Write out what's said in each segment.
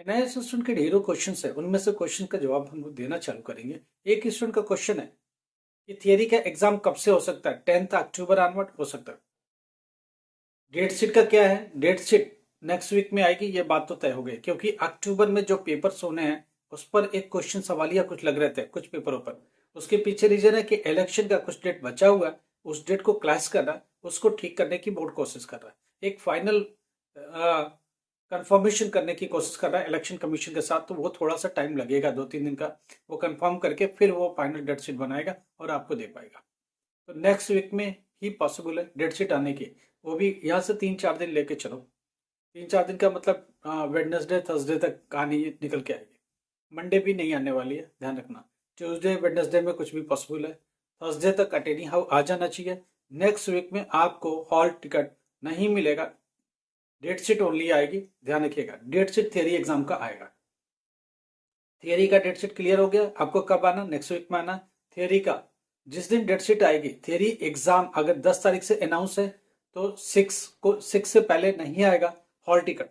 NIS student के ढेरों question है, उनमें से क्वेश्चन का जवाब हम लोग देना चालू करेंगे। एक स्टूडेंट का क्वेश्चन है कि थियरी का एग्जाम कब से हो सकता है? 10 अक्टूबर ऑनवर्ड हो सकता है। डेट शीट का क्या है? डेट शीट नेक्स्ट वीक में आएगी, ये बात तो तय हो गई, क्योंकि अक्टूबर में जो पेपर्स होने हैं उस पर एक क्वेश्चन सवालिया कुछ लग रहे थे कुछ पेपरों पर। उसके पीछे रीजन है कि इलेक्शन का कुछ डेट बचा हुआ है, उस डेट को क्लैश कर रहा है, उसको ठीक करने की बोर्ड कोशिश कर रहा है। एक फाइनल कंफर्मेशन करने की कोशिश कर रहा है इलेक्शन कमीशन के साथ, तो वो थोड़ा सा टाइम लगेगा, 2-3 दिन का। वो कंफर्म करके फिर वो फाइनल डेट शीट बनाएगा और आपको दे पाएगा। तो नेक्स्ट वीक में ही पॉसिबल है डेट शीट आने की। वो भी यहाँ से 3-4 दिन लेके चलो। 3-4 दिन का मतलब वेडनेसडे थर्सडे तक कहानी निकल के आएगी। मंडे भी नहीं आने वाली है, ध्यान रखना। ट्यूसडे वेडनेसडे में कुछ भी पॉसिबल है। थर्सडे तक अटेनिंग हाउ आ जाना चाहिए। नेक्स्ट वीक में आपको हॉल टिकट नहीं मिलेगा, डेट शीट ओनली आएगी। ध्यान रखिएगा, डेट शीट थियरी एग्जाम का आएगा। थियरी का डेट शीट क्लियर हो गया। आपको कब आना? नेक्स्ट वीक में आना। थियरी का जिस दिन डेट शीट आएगी, थियरी एग्जाम अगर 10 तारीख से अनाउंस है तो 6 से पहले नहीं आएगा हॉल टिकट।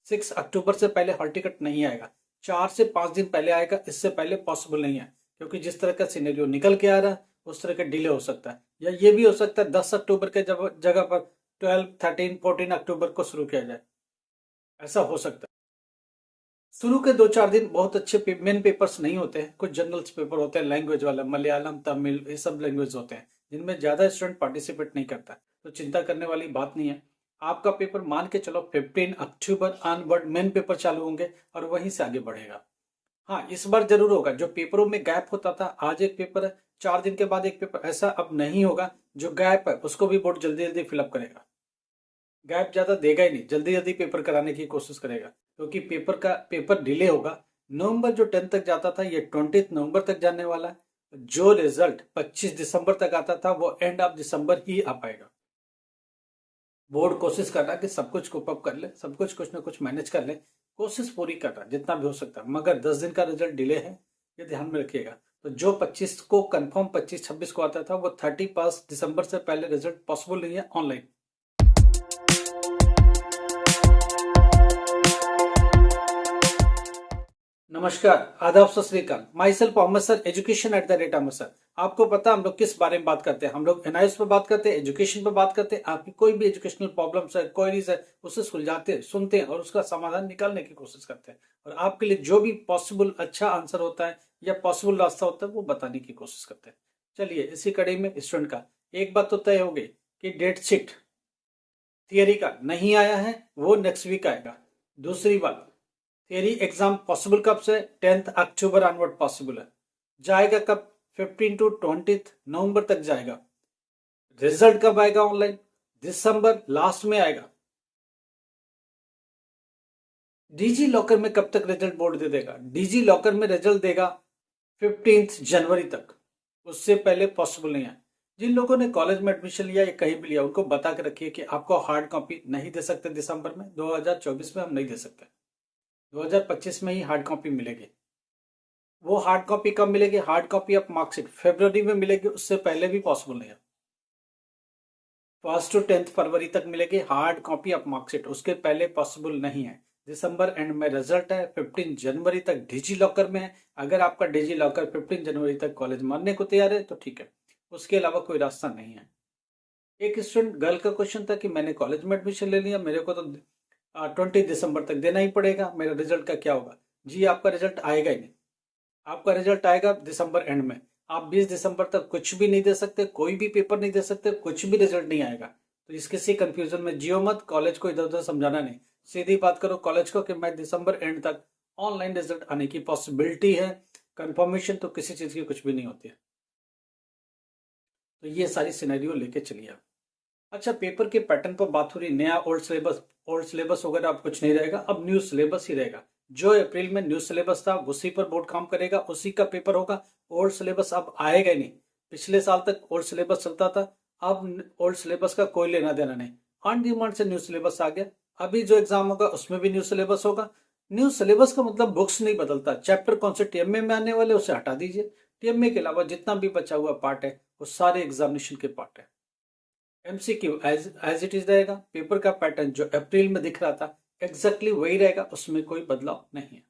6 अक्टूबर से पहले हॉल टिकट नहीं आएगा। 4 से 5 दिन पहले आएगा, इससे पहले पॉसिबल नहीं है, क्योंकि जिस तरह का सिनेरियो निकल के आ रहा है उस तरह का डिले हो सकता है। या ये भी हो सकता है 10 अक्टूबर के जगह पर 12, 13, 14 अक्टूबर को शुरू किया जाए, ऐसा हो सकता है। शुरू के 2-4 दिन बहुत अच्छे मेन पेपर्स नहीं होते हैं, कुछ जनरल्स पेपर होते हैं लैंग्वेज वाला, मलयालम, तमिल, ये सब लैंग्वेज होते हैं जिनमें ज़्यादा स्टूडेंट पार्टिसिपेट नहीं करता, तो चिंता करने वाली बात नहीं है। आपका पेपर मान के चलो 15 अक्टूबर ऑनवर्ड मेन पेपर चालू होंगे और वहीं से आगे बढ़ेगा। हाँ, इस बार जरूर होगा, जो पेपरों में गैप होता था, आज एक पेपर है 4 दिन के बाद एक पेपर, ऐसा अब नहीं होगा। जो गैप है उसको भी बोर्ड जल्दी जल्दी फिलअप करेगा, गैप ज्यादा देगा ही नहीं, जल्दी जल्दी पेपर कराने की कोशिश करेगा, क्योंकि पेपर डिले होगा। नवंबर जो 10 तक जाता था ये 20 नवंबर तक जाने वाला है। जो रिजल्ट 25 दिसंबर तक आता था वो एंड ऑफ दिसंबर ही आ पाएगा। बोर्ड कोशिश कर रहा है कि सब कुछ कोप अप कर ले, सब कुछ ना कुछ मैनेज कर ले, कोशिश पूरी कर रहा है जितना भी हो सकता है, मगर 10 दिन का रिजल्ट डिले है, ये ध्यान में रखिएगा। तो जो 25 को कंफर्म 25-26 को आता था वो 31 दिसंबर से पहले रिजल्ट पॉसिबल नहीं है ऑनलाइन। नमस्कार, आदाब, सत श्री अकाल। Myself Ahmad sir, education at the rate Ahmad sir. आपको पता हम लोग किस बारे में बात करते हैं? हम लोग एनआईएस पे बात करते हैं, एजुकेशन पे बात करते हैं। आपकी कोई भी एजुकेशनल प्रॉब्लम्स है, क्वेरीज है, उसे सुलझाते हैं, सुनते हैं और उसका समाधान निकालने की कोशिश करते हैं। और आपके लिए जो भी पॉसिबल अच्छा आंसर होता है या पॉसिबल रास्ता होता है वो बताने की कोशिश करते हैं। चलिए, इसी कड़ी में स्टूडेंट का एक बात तो तय हो गई कि डेट शीट थियरी का नहीं आया है, वो नेक्स्ट वीक आएगा। दूसरी बात, थियरी एग्जाम पॉसिबल कब से? 10 अक्टूबर ऑनवर्ड पॉसिबल है। जाएगा कब? 15 टू 20 नवंबर तक जाएगा। रिजल्ट कब आएगा ऑनलाइन? दिसंबर लास्ट में आएगा। डिजी लॉकर में कब तक रिजल्ट बोर्ड दे देगा? डिजी लॉकर में रिजल्ट देगा 15 जनवरी तक, उससे पहले पॉसिबल नहीं है। जिन लोगों ने कॉलेज में एडमिशन लिया या कहीं भी लिया, उनको बता के रखिए कि आपको हार्ड कॉपी नहीं दे सकते दिसंबर में, 2024 में हम नहीं दे सकते, 2025 में ही हार्ड कॉपी मिलेगी। वो हार्ड कॉपी कब मिलेगी? हार्ड कॉपी ऑफ मार्कशीट फरवरी में मिलेगी, उससे पहले भी पॉसिबल नहीं है। 1 टू 10 फरवरी तक मिलेगी हार्ड कॉपी ऑफ मार्कशीट, उसके पहले पॉसिबल नहीं है। दिसंबर एंड में रिजल्ट है, 15 जनवरी तक डिजी लॉकर में है। अगर आपका डिजी लॉकर 15 जनवरी तक कॉलेज मानने को तैयार है तो ठीक है, उसके अलावा कोई रास्ता नहीं है। एक स्टूडेंट गर्ल का क्वेश्चन था कि मैंने कॉलेज में एडमिशन ले लिया, मेरे को तो 20 दिसंबर तक देना ही पड़ेगा, मेरा रिजल्ट का क्या होगा? जी, आपका रिजल्ट आएगा ही नहीं। आपका रिजल्ट आएगा दिसंबर एंड में। आप 20 दिसंबर तक कुछ भी नहीं दे सकते, कोई भी पेपर नहीं दे सकते, कुछ भी रिजल्ट नहीं आएगा। तो इस किसी कंफ्यूजन में जियो मत, कॉलेज को इधर उधर समझाना नहीं। सीधी बात करो कॉलेज को कि मैं दिसंबर एंड तक ऑनलाइन रिजल्ट आने की पॉसिबिलिटी है। कंफर्मेशन तो किसी चीज की कुछ भी नहीं होती है। तो ये सारी सिनेरियो लेके चलिए आप। अच्छा, पेपर के पैटर्न पर बात हो रही, नया ओल्ड सिलेबस वगैरह अब कुछ नहीं रहेगा, अब न्यू सिलेबस ही रहेगा। जो अप्रैल में न्यू सिलेबस था उसी पर बोर्ड काम करेगा, उसी का पेपर होगा। ओल्ड सिलेबस अब आएगा ही नहीं। पिछले साल तक ओल्ड सिलेबस चलता था, अब ओल्ड सिलेबस का कोई लेना देना नहीं। ऑन डिमांड से न्यू सिलेबस आ गया। अभी जो एग्जाम होगा उसमें भी न्यू सिलेबस होगा। न्यू सिलेबस का मतलब बुक्स नहीं बदलता, चैप्टर कौन से टीएमए में आने वाले उसे हटा दीजिए। टीएमए के अलावा जितना भी बचा हुआ पार्ट है वो सारे एग्जामिनेशन के पार्ट है। एमसीक्यू एज इट इज रहेगा। पेपर का पैटर्न जो अप्रैल में दिख रहा था एग्जैक्टली वही रहेगा, उसमें कोई बदलाव नहीं है।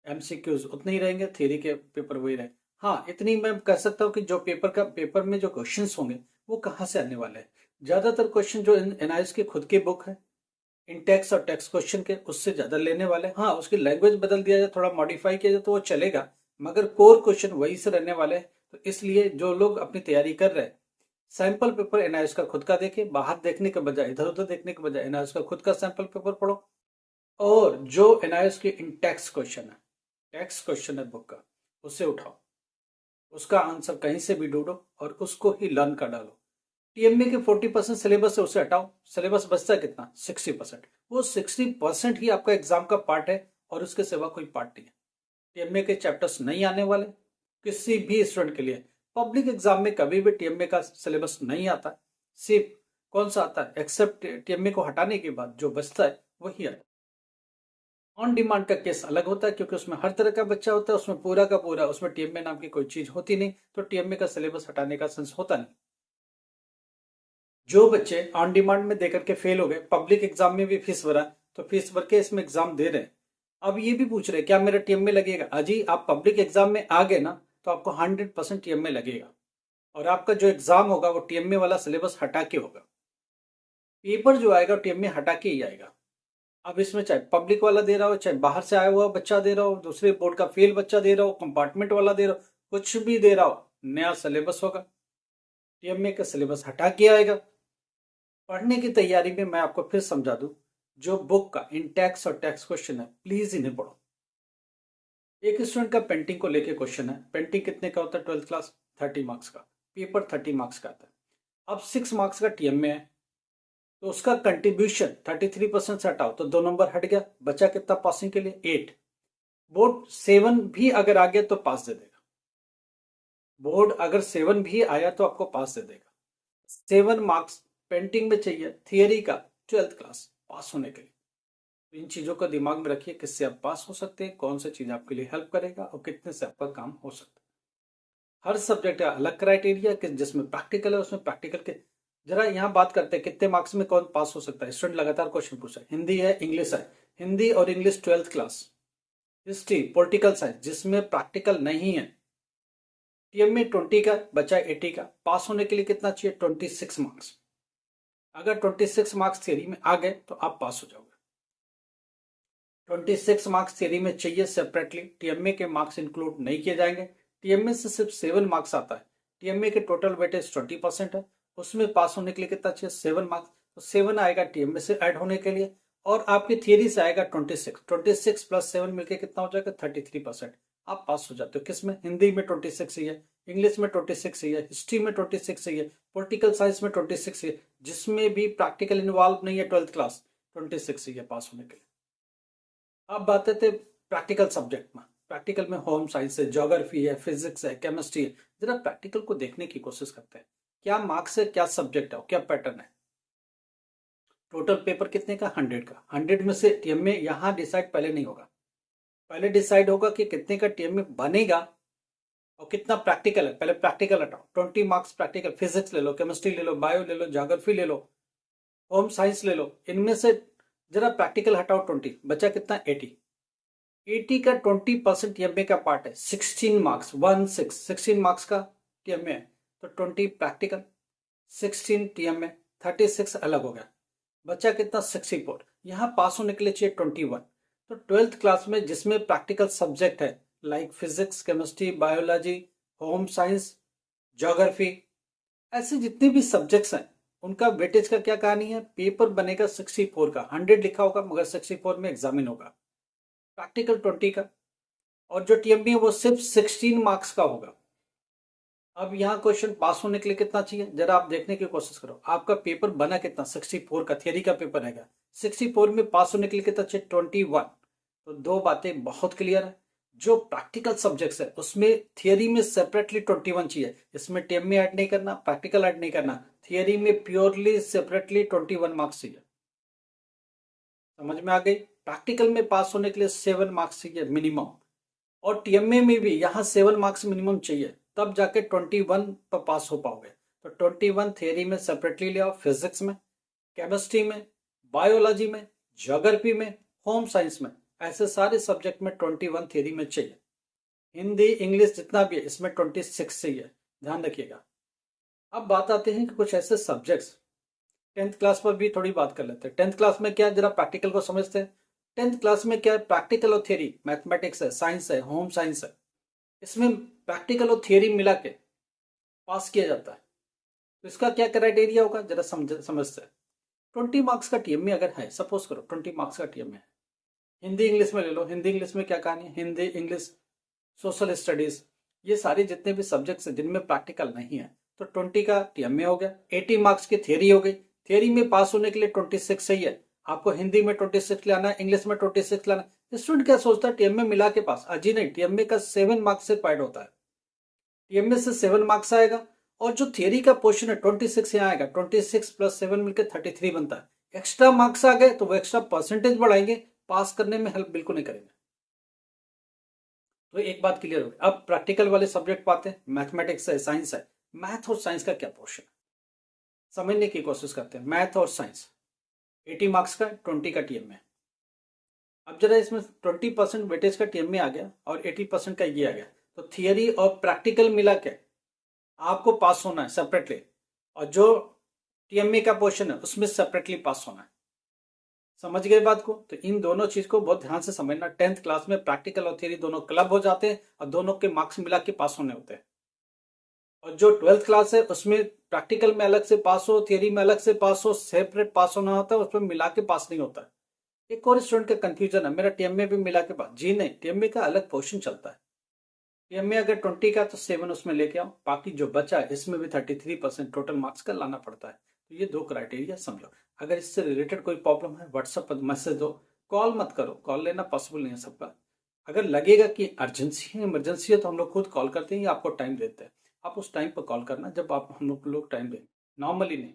एमसीक्यूज उतने ही रहेंगे, थ्योरी के पेपर वही रहे। हाँ, इतनी मैं कह सकता हूँ कि जो पेपर में जो क्वेश्चंस होंगे वो कहाँ से आने वाले हैं। ज्यादातर क्वेश्चन जो एनआईएस की खुद की बुक है, इन टेक्स्ट और टेक्स्ट क्वेश्चन के, उससे ज्यादा लेने वाले हैं। हाँ, उसकी लैंग्वेज बदल दिया जाए, थोड़ा मॉडिफाई किया जाए तो वो चलेगा, मगर कोर क्वेश्चन वही से रहने वाले हैं। तो इसलिए जो लोग अपनी तैयारी कर रहे हैं, सैंपल पेपर एनआईएस का खुद का देखे, बाहर देखने के बजाय, इधर उधर देखने के बजाय एनआईएस का खुद का सैंपल पेपर पढ़ो। और जो एनआईएस की इन टेक्स्ट क्वेश्चन है, टेक्स्ट क्वेश्चन है बुक का, उसे उठाओ, उसका आंसर कहीं से भी ढूंढो और उसको ही लर्न कर डालो। टीएमए के 40% सिलेबस है, उसे हटाओ, सिलेबस बचता है कितना, 60%। वो 60% ही आपका एग्जाम का पार्ट है और उसके सिवा कोई पार्ट नहीं है। टीएमए के चैप्टर्स नहीं आने वाले किसी भी स्टूडेंट के लिए। पब्लिक एग्जाम में कभी भी टीएमए का सिलेबस नहीं आता, सिर्फ कौन सा आता है, एक्सेप्ट टीएमए को हटाने के बाद जो बचता है वही आता है। ऑन डिमांड का केस अलग होता है, क्योंकि उसमें हर तरह का बच्चा होता है, उसमें पूरा का पूरा, उसमें टीएमए नाम की कोई चीज होती नहीं, तो टीएमए का सिलेबस हटाने का सेंस होता नहीं। जो बच्चे ऑन डिमांड में देकर के फेल हो गए, पब्लिक एग्जाम में भी फीस भरा, तो फीस भर के इसमें एग्जाम दे रहे हैं, अब ये भी पूछ रहे हैं क्या मेरा टीएमए लगेगा। अजी, आप पब्लिक एग्जाम में आ गए ना, तो आपको 100% टीएमए लगेगा, और आपका जो एग्जाम होगा वो टीएमए वाला सिलेबस हटा के होगा। पेपर जो आएगा टीएमए हटा के ही आएगा। अब इसमें चाहे पब्लिक वाला दे रहा हो, चाहे बाहर से आया हुआ बच्चा दे रहा हो, दूसरे बोर्ड का फेल बच्चा दे रहा हो, कंपार्टमेंट वाला दे रहा हो, कुछ भी दे रहा हो, नया सिलेबस होगा, टीएमए का सिलेबस हटा के आएगा। पढ़ने की तैयारी में मैं आपको फिर समझा दूं, जो बुक का इन टेक्स्ट और टेक्स्ट क्वेश्चन है, प्लीज इन्हें पढ़ो। एक स्टूडेंट का पेंटिंग को लेके क्वेश्चन है, पेंटिंग कितने का होता है 12th क्लास, 30 मार्क्स का, पेपर 30 मार्क्स का आता है। अब 6 मार्क्स का टीएमए है, तो उसका कंट्रीब्यूशन 33% से हटाओ तो 2 नंबर हट गया, बचा कितना पासिंग के लिए, 8। बोर्ड 7 भी अगर आ गया तो पास दे देगा, बोर्ड अगर 7 भी आया तो आपको पास दे देगा। 7 मार्क्स पेंटिंग में चाहिए, थियरी का 12th क्लास पास होने के लिए। तो इन चीजों का दिमाग में रखिए, किससे आप पास हो सकते हैं, कौन सा चीज आपके लिए हेल्प करेगा और कितने से आपका काम हो सकता है। हर सब्जेक्ट का अलग क्राइटेरिया कि जिसमें प्रैक्टिकल है उसमें प्रैक्टिकल के। जरा यहाँ बात करते हैं कितने मार्क्स में कौन पास हो सकता है। स्टूडेंट लगातार क्वेश्चन पूछा है, हिंदी है, इंग्लिश है, हिंदी और English 12th class, history, political science जिसमें प्रैक्टिकल नहीं है, टीएमए 20 का बचा 80 का, पास होने के लिए कितना चाहिए, 26 मार्क्स। अगर 26 मार्क्स थियरी में आ गए तो आप पास हो जाओगे। 26 मार्क्स थियरी में चाहिए सेपरेटली, टीएमए के मार्क्स इंक्लूड नहीं किए जाएंगे। टीएमए से सिर्फ 7 मार्क्स आता है, टीएमए के टोटल वेटेज 20% है, उसमें पास होने के लिए कितना चाहिए, 7 मार्क्स, तो 7 आएगा टीएमए से ऐड होने के लिए, और आपकी थियरी से आएगा 26 प्लस 7 मिलकर कितना हो जाएगा, 33%। आप पास हो जाते हो। किसमें, हिंदी में 26 ही है, इंग्लिश में 26 ही है, हिस्ट्री में 26 ही है, पॉलिटिकल साइंस में 26 ही है, जिसमें भी प्रैक्टिकल इन्वॉल्व नहीं है 12th क्लास, 26 ही है पास होने के लिए। अब बात थे प्रैक्टिकल सब्जेक्ट में, प्रैक्टिकल में होम साइंस है, ज्योग्राफी है, फिजिक्स है, केमिस्ट्री है। जरा प्रैक्टिकल को देखने की कोशिश करते हैं, क्या मार्क्स है, क्या सब्जेक्ट है, क्या पैटर्न है। टोटल पेपर कितने का, 100 का, 100 में से टीएमए यहाँ डिसाइड पहले नहीं होगा, पहले डिसाइड होगा कि कितने का टीएमए बनेगा और कितना प्रैक्टिकल है। पहले प्रैक्टिकल हटाओ, 20 मार्क्स प्रैक्टिकल, फिजिक्स ले लो, केमिस्ट्री ले लो, बायो ले लो, ज्योग्राफी ले लो, होम साइंस ले लो, इनमें से जरा प्रैक्टिकल हटाओ 20, बचा कितना, 80 का 20% टीएमए का पार्ट है, 16 मार्क्स, 16 मार्क्स का टीएमए है, तो 20 प्रैक्टिकल, 16 टीएमए, 36 अलग हो गया, बचा कितना, 64। यहाँ पास होने के लिए चाहिए 21। तो 12th क्लास में जिसमें प्रैक्टिकल सब्जेक्ट है like physics, chemistry, biology, home science, geography, ऐसे जितने भी सब्जेक्ट्स हैं उनका वेटेज का क्या कहानी है, पेपर बनेगा 64 का, 100 लिखा होगा मगर 64 में एग्जामिन होगा, प्रैक्टिकल 20 का, और जो टीएमबी है वो सिर्फ 16 मार्क्स का होगा। अब यहाँ क्वेश्चन पास होने के लिए कितना चाहिए, जरा आप देखने की कोशिश करो, आपका पेपर बना कितना, 64 का थियरी का पेपर रहेगा, 64 में पास होने के लिए कितना चाहिए, 21। तो दो बातें बहुत क्लियर है, जो प्रैक्टिकल सब्जेक्ट्स है उसमें थियरी में सेपरेटली 21 चाहिए, इसमें टीएमबी ऐड नहीं करना, प्रैक्टिकल ऐड नहीं करना, थियरी में प्योरली सेपरेटली 21 मार्क्स चाहिए। समझ में आ गई। प्रैक्टिकल में पास होने के लिए 7 मार्क्स चाहिए मिनिमम, और टीएमए में भी यहाँ 7 मार्क्स मिनिमम चाहिए, तब जाके 21 पर पास हो पाओगे। तो 21 थियरी में सेपरेटली ले आओ, फिजिक्स में, केमिस्ट्री में, बायोलॉजी में, ज्योग्राफी में, होम साइंस में, ऐसे सारे सब्जेक्ट में 21 थ्योरी में चाहिए। हिंदी इंग्लिश जितना भी है इसमें 26 चाहिए, ध्यान रखिएगा। अब बात आते हैं कि कुछ ऐसे सब्जेक्ट्स 10th क्लास पर भी थोड़ी बात कर लेते हैं। 10th क्लास में क्या है, जरा प्रैक्टिकल को समझते हैं। 10th क्लास में क्या है, प्रैक्टिकल और थियरी, मैथमेटिक्स है, साइंस है, होम साइंस है, इसमें प्रैक्टिकल और थियरी मिला के पास किया जाता है। तो इसका क्या क्राइटेरिया होगा, जरा समझते हैं। 20 मार्क्स का टीएमए अगर है, सपोज करो 20 मार्क्स का टीएमए है, हिंदी इंग्लिश में ले लो। हिंदी इंग्लिश में क्या कहानी है, हिंदी इंग्लिश सोशल स्टडीज, ये सारे जितने भी सब्जेक्ट्स हैं जिनमें प्रैक्टिकल नहीं है, तो 20 का टीएमए हो गया। 80 मार्क्स की थियरी हो गई। थियरी में पास होने के लिए 26 सही है। आपको हिंदी में 26 लाना है, इंग्लिश में 26 लाना है। स्टूडेंट क्या सोचता है, टीएमए मिला के पास, अजी नहीं, टीएमए का 7 मार्क्स से पैड होता है। टीएमए से 7 मार्क्स आएगा और जो थियरी का पोर्शन है 26 यहाँ आएगा, 26 प्लस 7 मिलकर 33 बनता है। एक्स्ट्रा मार्क्स आ गए तो वो एक्स्ट्रा परसेंटेज बढ़ाएंगे, पास करने में हेल्प बिल्कुल नहीं करेंगे। तो एक बात क्लियर हो गई। अब प्रैक्टिकल वाले सब्जेक्ट पाते हैं, मैथमेटिक्स है, साइंस है। मैथ और साइंस का क्या पोर्शन है समझने की कोशिश करते हैं। मैथ और साइंस 80 मार्क्स का, 20 का टीएमए। अब जरा इसमें 20% वेटेज का टीएमए आ गया और 80% का ये आ गया, तो थियरी और प्रैक्टिकल मिला के आपको पास होना है सेपरेटली, और जो टीएमए का पोर्शन है उसमें सेपरेटली पास होना है। समझ गए बात को। तो इन दोनों चीज को बहुत ध्यान से समझना। 10th क्लास में प्रैक्टिकल और थियरी दोनों क्लब हो जाते हैं और दोनों के मार्क्स मिला के पास होने होते हैं। और जो 12th क्लास है उसमें प्रैक्टिकल में अलग से पास हो, थियरी में अलग से पास हो, सेपरेट पास होना होता है, उसमें मिला के पास नहीं होता है। एक और स्टूडेंट का कंफ्यूजन है, मेरा टीएमए भी मिला के पास। जी नहीं, टीएमए का अलग पोर्शन चलता है। टीएमए अगर 20 का तो 7 उसमें लेके आओ, बाकी जो बचा है इसमें भी 33% टोटल मार्क्स का लाना पड़ता है। तो ये 2 क्राइटेरिया समझो। अगर इससे रिलेटेड कोई प्रॉब्लम है व्हाट्सएप पर मैसेज दो, कॉल मत करो, कॉल लेना पॉसिबल नहीं है सबका। अगर लगेगा कि अर्जेंसी है, इमरजेंसी है, तो हम लोग खुद कॉल करते हैं या आपको टाइम देते हैं। आप उस टाइम पर कॉल करना जब आप हम लोग टाइम दें, नॉर्मली नहीं।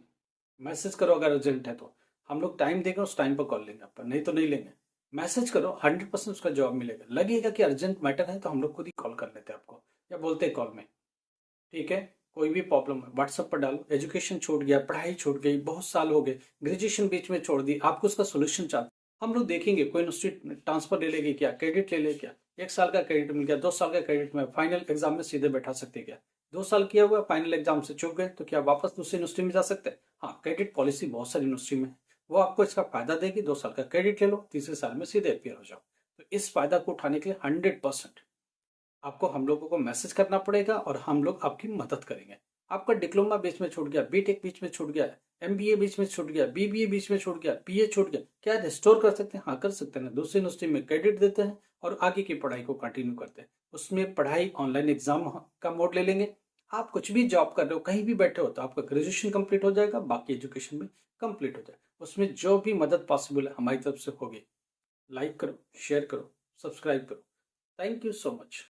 मैसेज करो अगर अर्जेंट है तो हम लोग टाइम देंगे, उस टाइम पर कॉल लेंगे आपका, नहीं तो नहीं लेंगे। मैसेज करो, 100% उसका जवाब मिलेगा। लगेगा कि अर्जेंट मैटर है तो हम लोग खुद ही कॉल कर लेते हैं आपको या बोलते हैं कॉल में, ठीक है। कोई भी प्रॉब्लम है व्हाट्सएप पर डालो। एजुकेशन छूट गया, पढ़ाई छूट गई, बहुत साल हो गए, ग्रेजुएशन बीच में छोड़ दी, आपको उसका सोल्यूशन चाहते, हम लोग देखेंगे। कोई यूनिवर्सिटी ट्रांसफर ले लेगी क्या, क्रेडिट ले ले क्या, 1 साल का क्रेडिट मिल गया, 2 साल का क्रेडिट में फाइनल एग्जाम में सीधे बैठा सकते क्या। 2 साल किया हुआ फाइनल एग्जाम से चूक गए तो क्या वापस दूसरी यूनिवर्सिटी में जा सकते हैं। हाँ, क्रेडिट पॉलिसी बहुत सारी यूनिवर्सिटी में है, वो आपको इसका फायदा देगी। 2 साल का क्रेडिट ले लो, तीसरे साल में सीधे अपियर हो जाओ। तो इस फायदा को उठाने के लिए 100% आपको हम लोगों को मैसेज करना पड़ेगा और हम लोग आपकी मदद करेंगे। आपका डिप्लोमा बीच में छूट गया, बीटेक बीच में छूट गया, एमबीए बीच में छूट गया, बीबीए बीच में छूट गया, बीए छूट गया, क्या रिस्टोर कर सकते हैं? हाँ, कर सकते हैं ना। दूसरी यूनिवर्सिटी में क्रेडिट देते हैं और आगे की पढ़ाई को कंटिन्यू करते हैं। उसमें पढ़ाई ऑनलाइन एग्जाम का मोड ले लेंगे। आप कुछ भी जॉब कर रहे हो, कहीं भी बैठे हो, तो आपका ग्रेजुएशन कंप्लीट हो जाएगा, बाकी एजुकेशन भी कंप्लीट हो जाएगा। उसमें जो भी मदद पॉसिबल है हमारी तरफ से होगी। लाइक करो, शेयर करो, सब्सक्राइब करो। Thank you so much.